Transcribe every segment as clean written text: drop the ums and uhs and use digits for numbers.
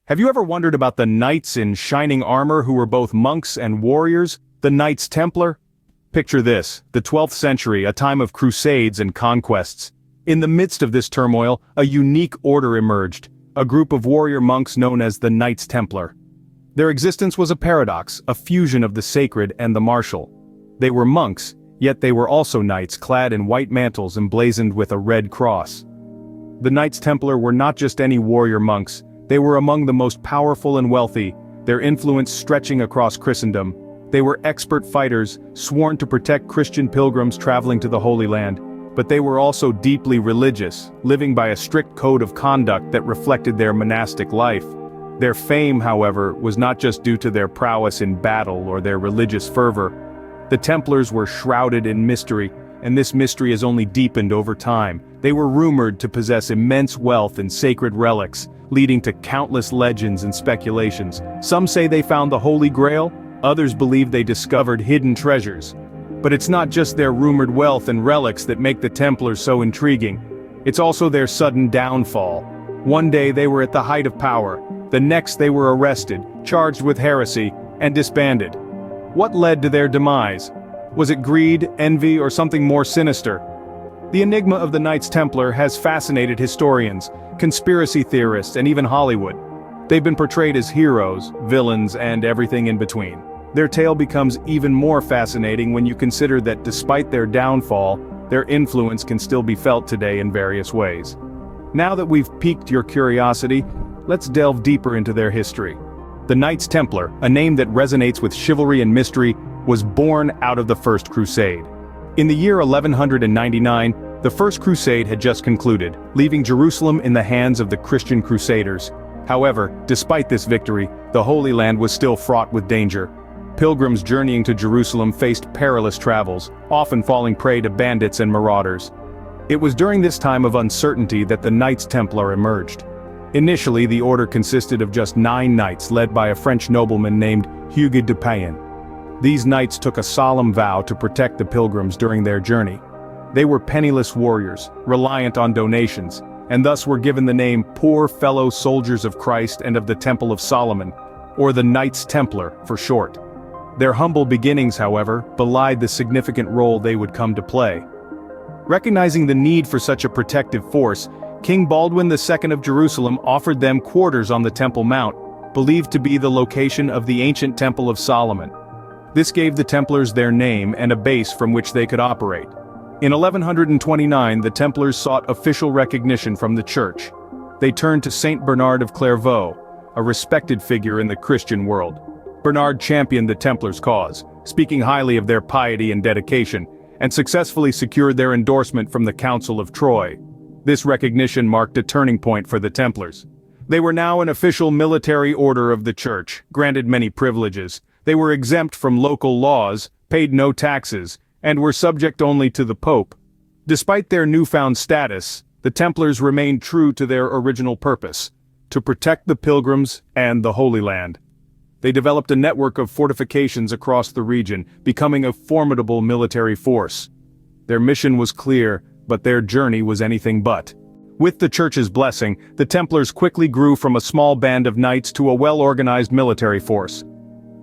Have you ever wondered about the knights in shining armor who were both monks and warriors, the Knights Templar? Picture this, the 12th century, a time of crusades and conquests. In the midst of this turmoil, a unique order emerged, a group of warrior monks known as the Knights Templar. Their existence was a paradox, a fusion of the sacred and the martial. They were monks, yet they were also knights clad in white mantles emblazoned with a red cross. The Knights Templar were not just any warrior monks, they were among the most powerful and wealthy, their influence stretching across Christendom. They were expert fighters, sworn to protect Christian pilgrims traveling to the Holy Land, but they were also deeply religious, living by a strict code of conduct that reflected their monastic life. Their fame, however, was not just due to their prowess in battle or their religious fervor. The Templars were shrouded in mystery, and this mystery has only deepened over time. They were rumored to possess immense wealth and sacred relics, leading to countless legends and speculations. Some say they found the Holy Grail, others believe they discovered hidden treasures. But it's not just their rumored wealth and relics that make the Templars so intriguing. It's also their sudden downfall. One day they were at the height of power, the next they were arrested, charged with heresy, and disbanded. What led to their demise? Was it greed, envy, or something more sinister? The enigma of the Knights Templar has fascinated historians, conspiracy theorists, and even Hollywood. They've been portrayed as heroes, villains, and everything in between. Their tale becomes even more fascinating when you consider that despite their downfall, their influence can still be felt today in various ways. Now that we've piqued your curiosity, let's delve deeper into their history. The Knights Templar, a name that resonates with chivalry and mystery, was born out of the First Crusade. In the year 1199, the First Crusade had just concluded, leaving Jerusalem in the hands of the Christian Crusaders. However, despite this victory, the Holy Land was still fraught with danger. Pilgrims journeying to Jerusalem faced perilous travels, often falling prey to bandits and marauders. It was during this time of uncertainty that the Knights Templar emerged. Initially, the order consisted of just 9 knights led by a French nobleman named Hugues de Payens. These knights took a solemn vow to protect the pilgrims during their journey. They were penniless warriors, reliant on donations, and thus were given the name Poor Fellow Soldiers of Christ and of the Temple of Solomon, or the Knights Templar for short. Their humble beginnings, however, belied the significant role they would come to play. Recognizing the need for such a protective force, King Baldwin II of Jerusalem offered them quarters on the Temple Mount, believed to be the location of the ancient Temple of Solomon. This gave the Templars their name and a base from which they could operate. In 1129, the Templars sought official recognition from the Church. They turned to Saint Bernard of Clairvaux, a respected figure in the Christian world. Bernard championed the Templars' cause, speaking highly of their piety and dedication, and successfully secured their endorsement from the Council of Troyes. This recognition marked a turning point for the Templars. They were now an official military order of the Church, granted many privileges. They were exempt from local laws, paid no taxes, and were subject only to the Pope. Despite their newfound status, the Templars remained true to their original purpose, to protect the pilgrims and the Holy Land. They developed a network of fortifications across the region, becoming a formidable military force. Their mission was clear, but their journey was anything but. With the Church's blessing, the Templars quickly grew from a small band of knights to a well-organized military force.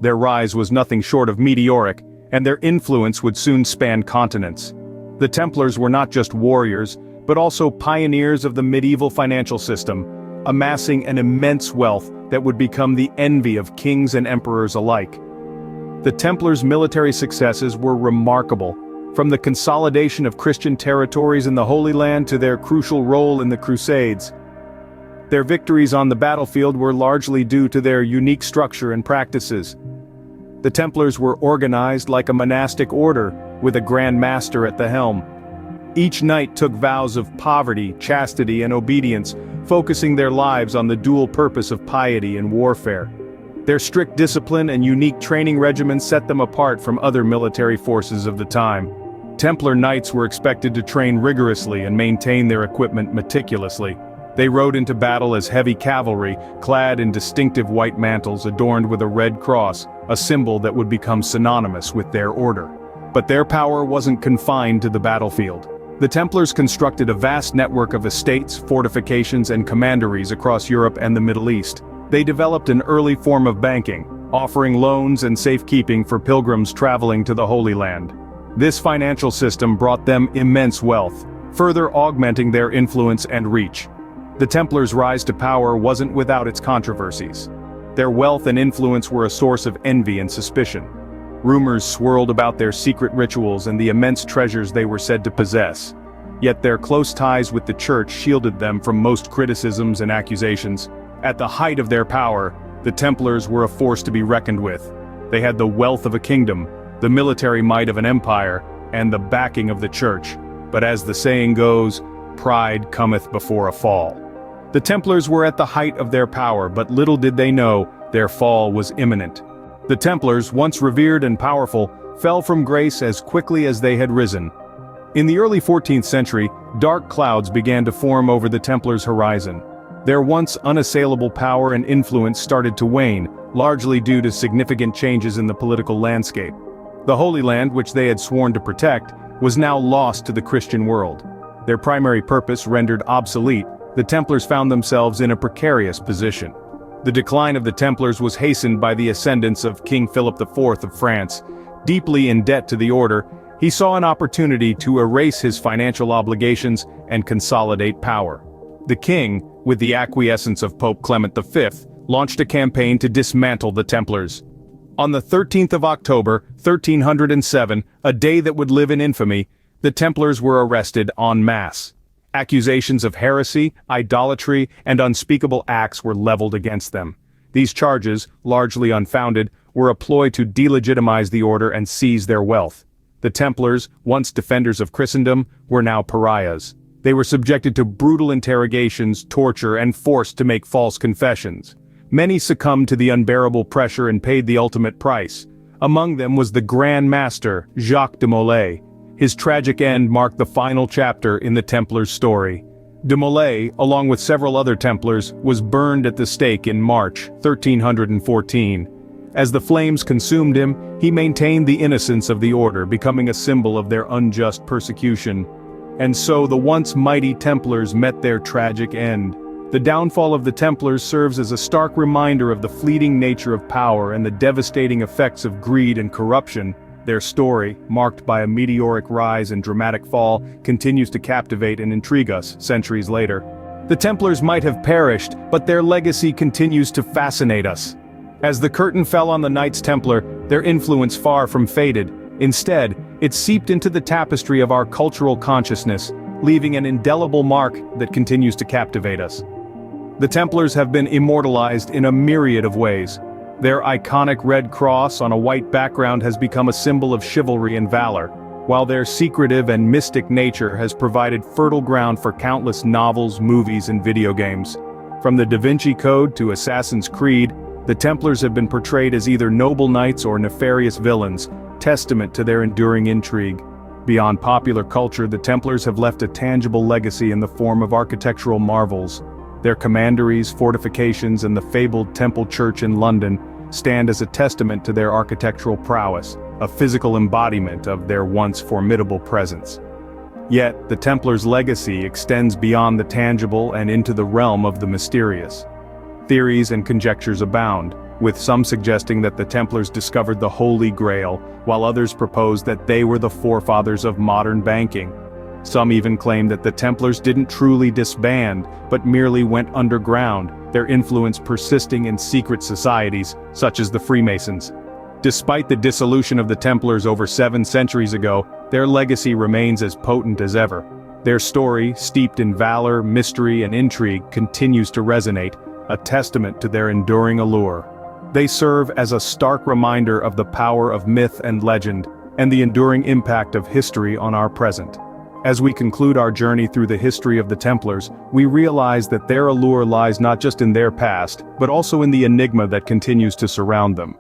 Their rise was nothing short of meteoric, and their influence would soon span continents. The Templars were not just warriors, but also pioneers of the medieval financial system, amassing an immense wealth that would become the envy of kings and emperors alike. The Templars' military successes were remarkable, from the consolidation of Christian territories in the Holy Land to their crucial role in the Crusades. Their victories on the battlefield were largely due to their unique structure and practices. The Templars were organized like a monastic order, with a Grand Master at the helm. Each knight took vows of poverty, chastity, and obedience, focusing their lives on the dual purpose of piety and warfare. Their strict discipline and unique training regimen set them apart from other military forces of the time. Templar knights were expected to train rigorously and maintain their equipment meticulously. They rode into battle as heavy cavalry, clad in distinctive white mantles adorned with a red cross, a symbol that would become synonymous with their order. But their power wasn't confined to the battlefield. The Templars constructed a vast network of estates, fortifications, and commanderies across Europe and the Middle East. They developed an early form of banking, offering loans and safekeeping for pilgrims traveling to the Holy Land. This financial system brought them immense wealth, further augmenting their influence and reach. The Templars' rise to power wasn't without its controversies. Their wealth and influence were a source of envy and suspicion. Rumors swirled about their secret rituals and the immense treasures they were said to possess. Yet their close ties with the church shielded them from most criticisms and accusations. At the height of their power, the Templars were a force to be reckoned with. They had the wealth of a kingdom, the military might of an empire, and the backing of the church. But as the saying goes, pride cometh before a fall. The Templars were at the height of their power, but little did they know, their fall was imminent. The Templars, once revered and powerful, fell from grace as quickly as they had risen. In the early 14th century, dark clouds began to form over the Templars' horizon. Their once unassailable power and influence started to wane, largely due to significant changes in the political landscape. The Holy Land, which they had sworn to protect, was now lost to the Christian world. Their primary purpose rendered obsolete, the Templars found themselves in a precarious position. The decline of the Templars was hastened by the ascendance of King Philip IV of France. Deeply in debt to the order, he saw an opportunity to erase his financial obligations and consolidate power. The king, with the acquiescence of Pope Clement V, launched a campaign to dismantle the Templars. On the 13th of October, 1307, a day that would live in infamy, the Templars were arrested en masse. Accusations of heresy, idolatry, and unspeakable acts were leveled against them. These charges, largely unfounded, were a ploy to delegitimize the order and seize their wealth. The Templars, once defenders of Christendom, were now pariahs. They were subjected to brutal interrogations, torture, and forced to make false confessions. Many succumbed to the unbearable pressure and paid the ultimate price. Among them was the Grand Master, Jacques de Molay. His tragic end marked the final chapter in the Templars' story. De Molay, along with several other Templars, was burned at the stake in March 1314. As the flames consumed him, he maintained the innocence of the order, becoming a symbol of their unjust persecution. And so the once mighty Templars met their tragic end. The downfall of the Templars serves as a stark reminder of the fleeting nature of power and the devastating effects of greed and corruption. Their story, marked by a meteoric rise and dramatic fall, continues to captivate and intrigue us centuries later. The Templars might have perished, but their legacy continues to fascinate us. As the curtain fell on the Knights Templar, their influence far from faded. Instead, it seeped into the tapestry of our cultural consciousness, leaving an indelible mark that continues to captivate us. The Templars have been immortalized in a myriad of ways. Their iconic red cross on a white background has become a symbol of chivalry and valor, while their secretive and mystic nature has provided fertile ground for countless novels, movies, and video games. From the Da Vinci Code to Assassin's Creed, the Templars have been portrayed as either noble knights or nefarious villains, testament to their enduring intrigue. Beyond popular culture, the Templars have left a tangible legacy in the form of architectural marvels. Their commanderies, fortifications, and the fabled Temple Church in London stand as a testament to their architectural prowess, a physical embodiment of their once formidable presence. Yet, the Templars' legacy extends beyond the tangible and into the realm of the mysterious. Theories and conjectures abound, with some suggesting that the Templars discovered the Holy Grail, while others propose that they were the forefathers of modern banking. Some even claim that the Templars didn't truly disband, but merely went underground, their influence persisting in secret societies, such as the Freemasons. Despite the dissolution of the Templars over 7 centuries ago, their legacy remains as potent as ever. Their story, steeped in valor, mystery, and intrigue, continues to resonate, a testament to their enduring allure. They serve as a stark reminder of the power of myth and legend, and the enduring impact of history on our present. As we conclude our journey through the history of the Templars, we realize that their allure lies not just in their past, but also in the enigma that continues to surround them.